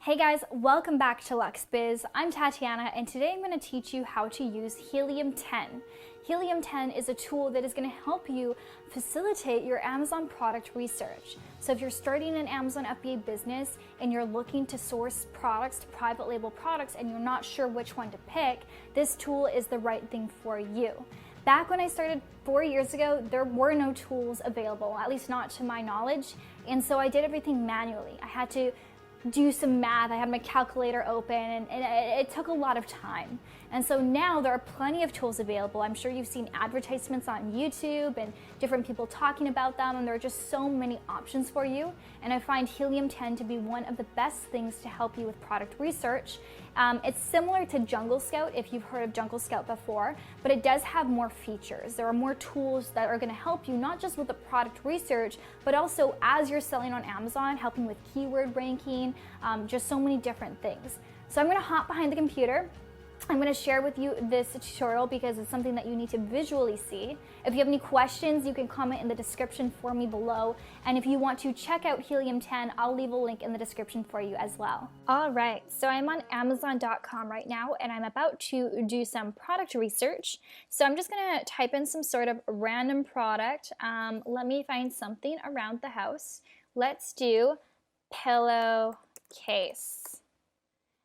Hey guys, welcome back to Lux Biz. I'm Tatiana and today I'm going to teach you how to use Helium 10. Helium 10 is a tool that is going to help you facilitate your Amazon product research. So if you're starting an Amazon FBA business and you're looking to source products, to private label products, and you're not sure which one to pick, this tool is the right thing for you. Back when I started 4 years ago, there were no tools available, at least not to my knowledge, and so I did everything manually. I had to do some math, I had my calculator open, and it took a lot of time. And so now there are plenty of tools available. I'm sure you've seen advertisements on YouTube and different people talking about them, and there are just so many options for you. And I find Helium 10 to be one of the best things to help you with product research. It's similar to Jungle Scout, if you've heard of Jungle Scout before, but it does have more features. There are more tools that are going to help you not just with the product research, but also as you're selling on Amazon, helping with keyword ranking, just so many different things. So I'm going to hop behind the computer. I'm going to share with you this tutorial because it's something that you need to visually see. If you have any questions, you can comment in the description for me below. And if you want to check out Helium 10, I'll leave a link in the description for you as well. All right, so I'm on Amazon.com right now, and I'm about to do some product research. So I'm just going to type in some sort of random product. Let me find something around the house. Let's do pillowcase.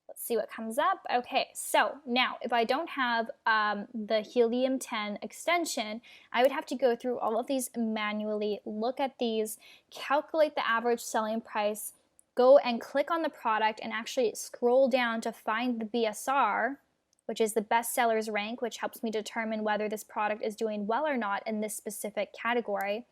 Let's see what comes up. Okay, so now if I don't have the Helium 10 extension, I would have to go through all of these manually, look at these, calculate the average selling price, go and click on the product and actually scroll down to find the BSR, which is the best sellers rank, which helps me determine whether this product is doing well or not in this specific category.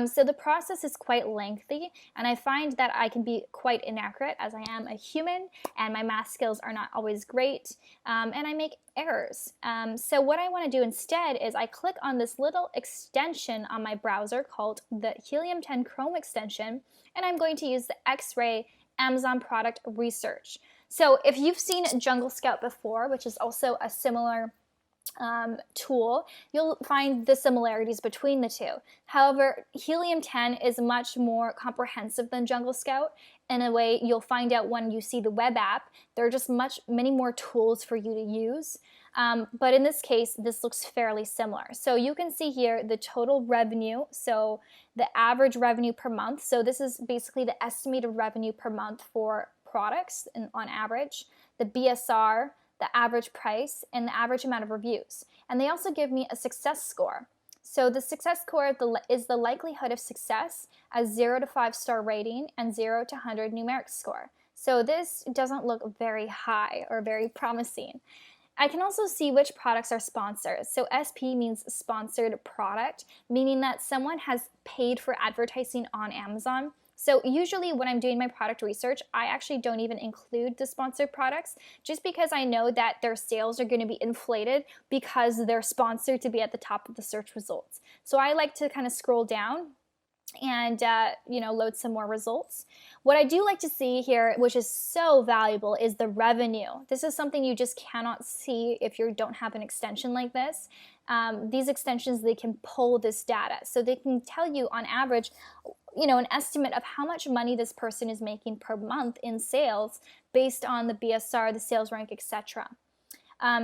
So the process is quite lengthy, and I find that I can be quite inaccurate as I am a human and my math skills are not always great, and I make errors. So what I want to do instead is I click on this little extension on my browser called the Helium 10 Chrome extension, and I'm going to use the X-Ray Amazon Product Research. So if you've seen Jungle Scout before, which is also a similar tool, you'll find the similarities between the two. However, Helium 10 is much more comprehensive than Jungle Scout. In a way, you'll find out when you see the web app, there are just many more tools for you to use. But in this case, this looks fairly similar. So you can see here the total revenue, so the average revenue per month. So this is basically the estimated revenue per month for products on average, the BSR, the average price, and the average amount of reviews. And they also give me a success score. So the success score is the likelihood of success as 0 to 5-star rating and 0 to 100 numeric score. So this doesn't look very high or very promising. I can also see which products are sponsored. So SP means sponsored product, meaning that someone has paid for advertising on Amazon. So usually when I'm doing my product research, I actually don't even include the sponsored products just because I know that their sales are going to be inflated because they're sponsored to be at the top of the search results. So I like to kind of scroll down and load some more results. What I do like to see here, which is so valuable, is the revenue. This is something you just cannot see if you don't have an extension like this. These extensions, they can pull this data. So they can tell you on average, an estimate of how much money this person is making per month in sales based on the BSR, the sales rank, etc.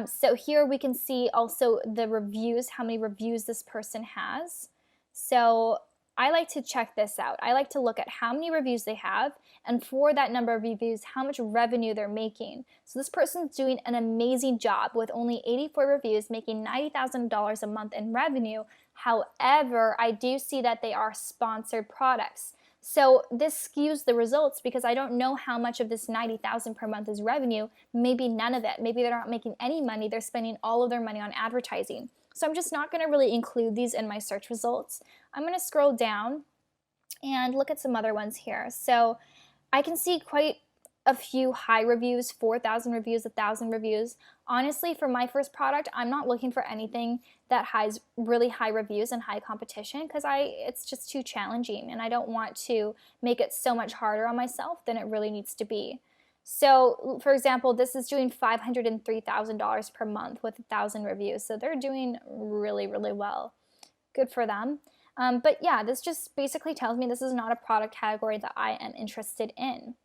So here we can see also the reviews, how many reviews this person has. So I like to check this out. I like to look at how many reviews they have, and for that number of reviews, how much revenue they're making. So this person's doing an amazing job with only 84 reviews, making $90,000 a month in revenue. However, I do see that they are sponsored products. So this skews the results because I don't know how much of this $90,000 per month is revenue. Maybe none of it. Maybe they're not making any money. They're spending all of their money on advertising. So I'm just not going to really include these in my search results. I'm going to scroll down and look at some other ones here. So I can see quite a few high reviews, 4,000 reviews, 1,000 reviews. Honestly, for my first product, I'm not looking for anything that has really high reviews and high competition because it's just too challenging and I don't want to make it so much harder on myself than it really needs to be. So, for example, this is doing $503,000 per month with 1,000 reviews. So they're doing really, really well. Good for them. But yeah, this just basically tells me this is not a product category that I am interested in.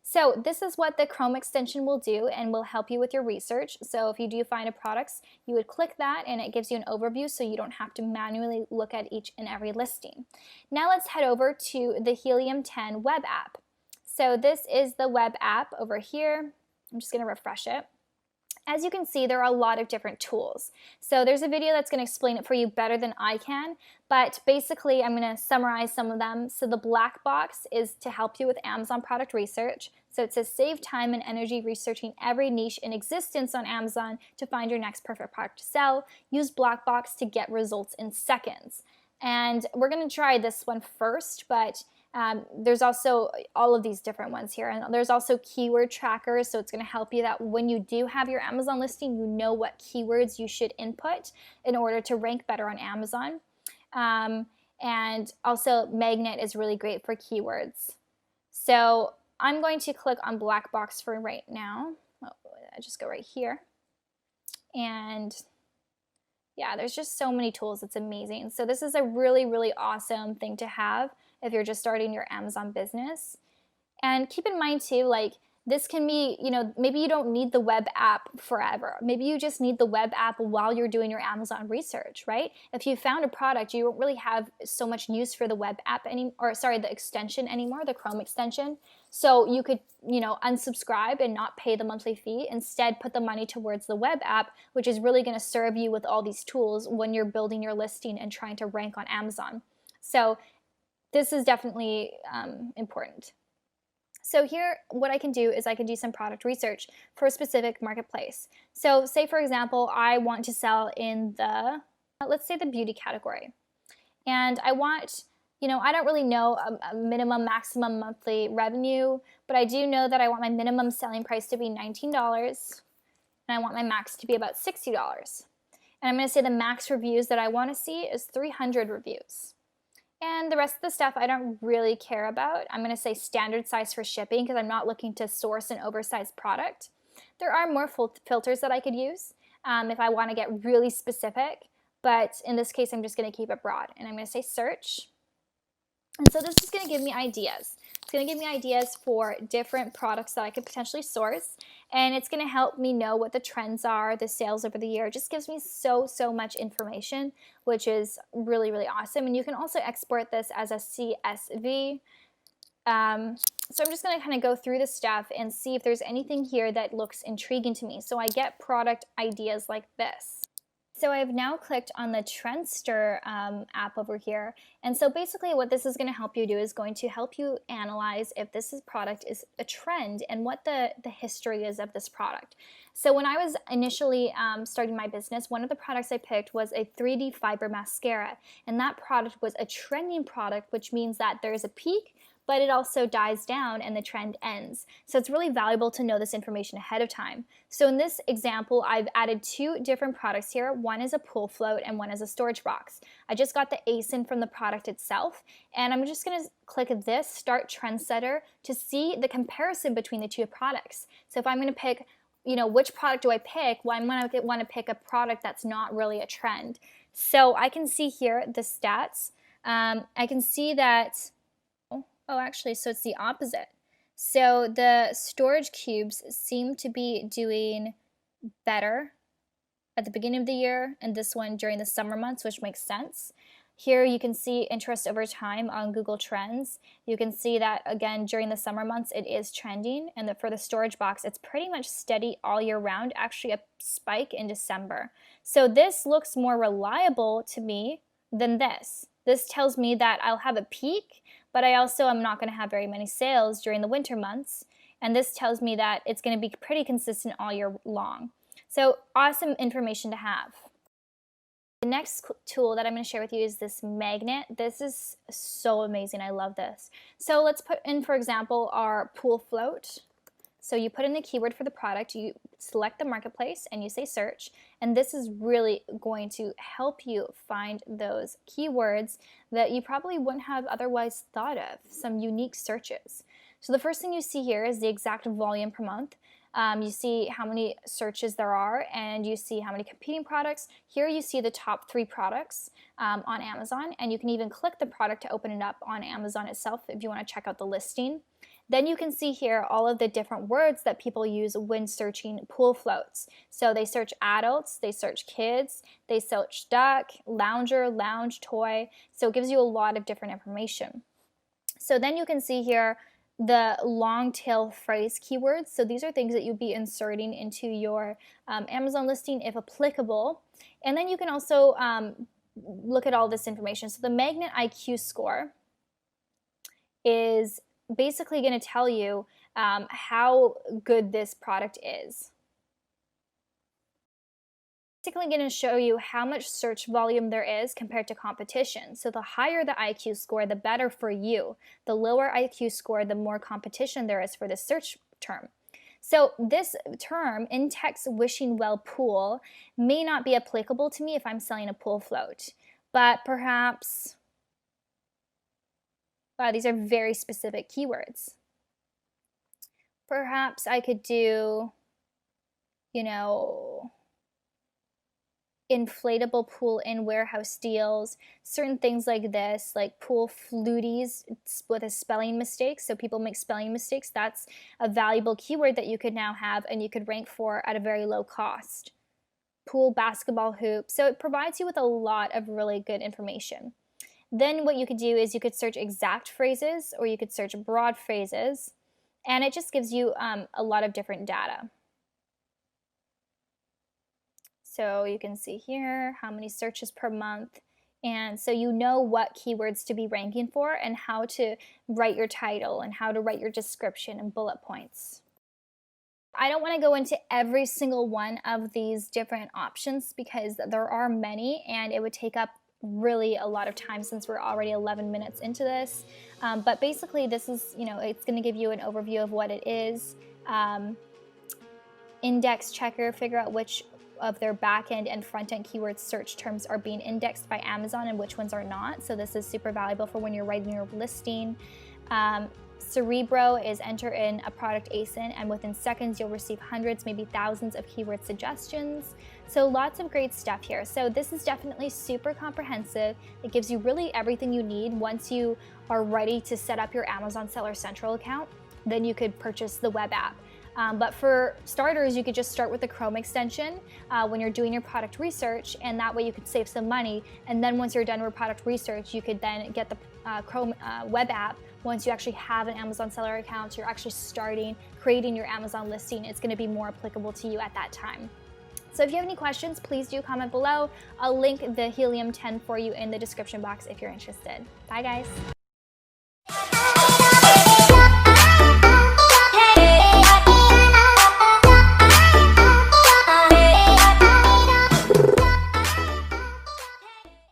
So this is what the Chrome extension will do and will help you with your research. So if you do find a product, you would click that and it gives you an overview so you don't have to manually look at each and every listing. Now let's head over to the Helium 10 web app. So this is the web app over here. I'm just going to refresh it. As you can see, there are a lot of different tools. So there's a video that's going to explain it for you better than I can, but basically I'm going to summarize some of them. So the black box is to help you with Amazon product research. So it says save time and energy researching every niche in existence on Amazon to find your next perfect product to sell. Use black box to get results in seconds. And we're going to try this one first, but there's also all of these different ones here, and there's also keyword trackers, so it's going to help you that when you do have your Amazon listing, you know what keywords you should input in order to rank better on Amazon. And also Magnet is really great for keywords. So I'm going to click on black box for right now. I just go right here, and yeah, there's just so many tools. It's amazing. So this is a really, really awesome thing to have if you're just starting your Amazon business. And keep in mind too, like this can be, maybe you don't need the web app forever. Maybe you just need the web app while you're doing your Amazon research, right? If you found a product, you don't really have so much use for the web app the extension anymore, the Chrome extension. So you could, unsubscribe and not pay the monthly fee. Instead, put the money towards the web app, which is really going to serve you with all these tools when you're building your listing and trying to rank on Amazon. So this is definitely important. So here, what I can do is I can do some product research for a specific marketplace. So say, for example, I want to sell in the, let's say the beauty category. And I want, I don't really know a minimum, maximum monthly revenue, but I do know that I want my minimum selling price to be $19, and I want my max to be about $60. And I'm going to say the max reviews that I want to see is 300 reviews. And the rest of the stuff I don't really care about. I'm going to say standard size for shipping because I'm not looking to source an oversized product. There are more filters that I could use if I want to get really specific, but in this case I'm just going to keep it broad. And I'm going to say search. And so this is going to give me ideas. It's going to give me ideas for different products that I could potentially source, and it's going to help me know what the trends are, the sales over the year. It just gives me so much information, which is really, really awesome. And you can also export this as a CSV. So I'm just going to kind of go through the stuff and see if there's anything here that looks intriguing to me. So I get product ideas like this. So I've now clicked on the Trendster app over here. And so basically what this is going to help you do is going to help you analyze if this product is a trend and what the history is of this product. So when I was initially starting my business, one of the products I picked was a 3D fiber mascara. And that product was a trending product, which means that there's a peak, but it also dies down and the trend ends. So it's really valuable to know this information ahead of time. So in this example, I've added two different products here. One is a pool float and one is a storage box. I just got the ASIN from the product itself, and I'm just going to click this Start Trendsetter to see the comparison between the two products. So if I'm going to pick, which product do I pick? Well, I'm going to want to pick a product that's not really a trend. So I can see here the stats. I can see that actually, so it's the opposite. So the storage cubes seem to be doing better at the beginning of the year, and this one during the summer months, which makes sense. Here you can see interest over time on Google Trends. You can see that, again, during the summer months, it is trending, and for the storage box, it's pretty much steady all year round, actually a spike in December. So this looks more reliable to me than this. This tells me that I'll have a peak, but I also am not going to have very many sales during the winter months. And this tells me that it's going to be pretty consistent all year long. So awesome information to have. The next tool that I'm going to share with you is this magnet. This is so amazing. I love this. So let's put in, for example, our pool float. So you put in the keyword for the product, you select the marketplace, and you say search. And this is really going to help you find those keywords that you probably wouldn't have otherwise thought of, some unique searches. So the first thing you see here is the exact volume per month. You see how many searches there are, and you see how many competing products. Here you see the top 3 products on Amazon, and you can even click the product to open it up on Amazon itself if you want to check out the listing. Then you can see here all of the different words that people use when searching pool floats. So they search adults, they search kids, they search duck, lounger, lounge, toy. So it gives you a lot of different information. So then you can see here the long tail phrase keywords. So these are things that you'd be inserting into your Amazon listing if applicable. And then you can also look at all this information. So the Magnet IQ score is basically going to tell you how good this product is. Basically going to show you how much search volume there is compared to competition. So the higher the IQ score, the better for you. The lower IQ score, the more competition there is for the search term. So this term, in-text wishing well pool, may not be applicable to me if I'm selling a pool float, but perhaps, wow, these are very specific keywords. Perhaps I could do, you know, inflatable pool in warehouse deals, certain things like this, like pool fluties with a spelling mistake. So people make spelling mistakes. That's a valuable keyword that you could now have and you could rank for at a very low cost. Pool basketball hoop. So it provides you with a lot of really good information. Then what you could do is you could search exact phrases or you could search broad phrases, and it just gives you a lot of different data. So you can see here how many searches per month, and so you know what keywords to be ranking for and how to write your title and how to write your description and bullet points. I don't want to go into every single one of these different options because there are many and it would take up really a lot of time since we're already 11 minutes into this. But basically this is, it's going to give you an overview of what it is. Index checker, figure out which of their back-end and front-end keyword search terms are being indexed by Amazon and which ones are not. So this is super valuable for when you're writing your listing. Cerebro is enter in a product ASIN, and within seconds you'll receive hundreds, maybe thousands of keyword suggestions. So lots of great stuff here. So this is definitely super comprehensive. It gives you really everything you need. Once you are ready to set up your Amazon Seller Central account, then you could purchase the web app. But for starters, you could just start with the Chrome extension when you're doing your product research, and that way you could save some money. And then once you're done with product research, you could then get the Chrome web app. Once you actually have an Amazon seller account, you're actually creating your Amazon listing. It's going to be more applicable to you at that time. So if you have any questions, please do comment below. I'll link the Helium 10 for you in the description box if you're interested. Bye guys.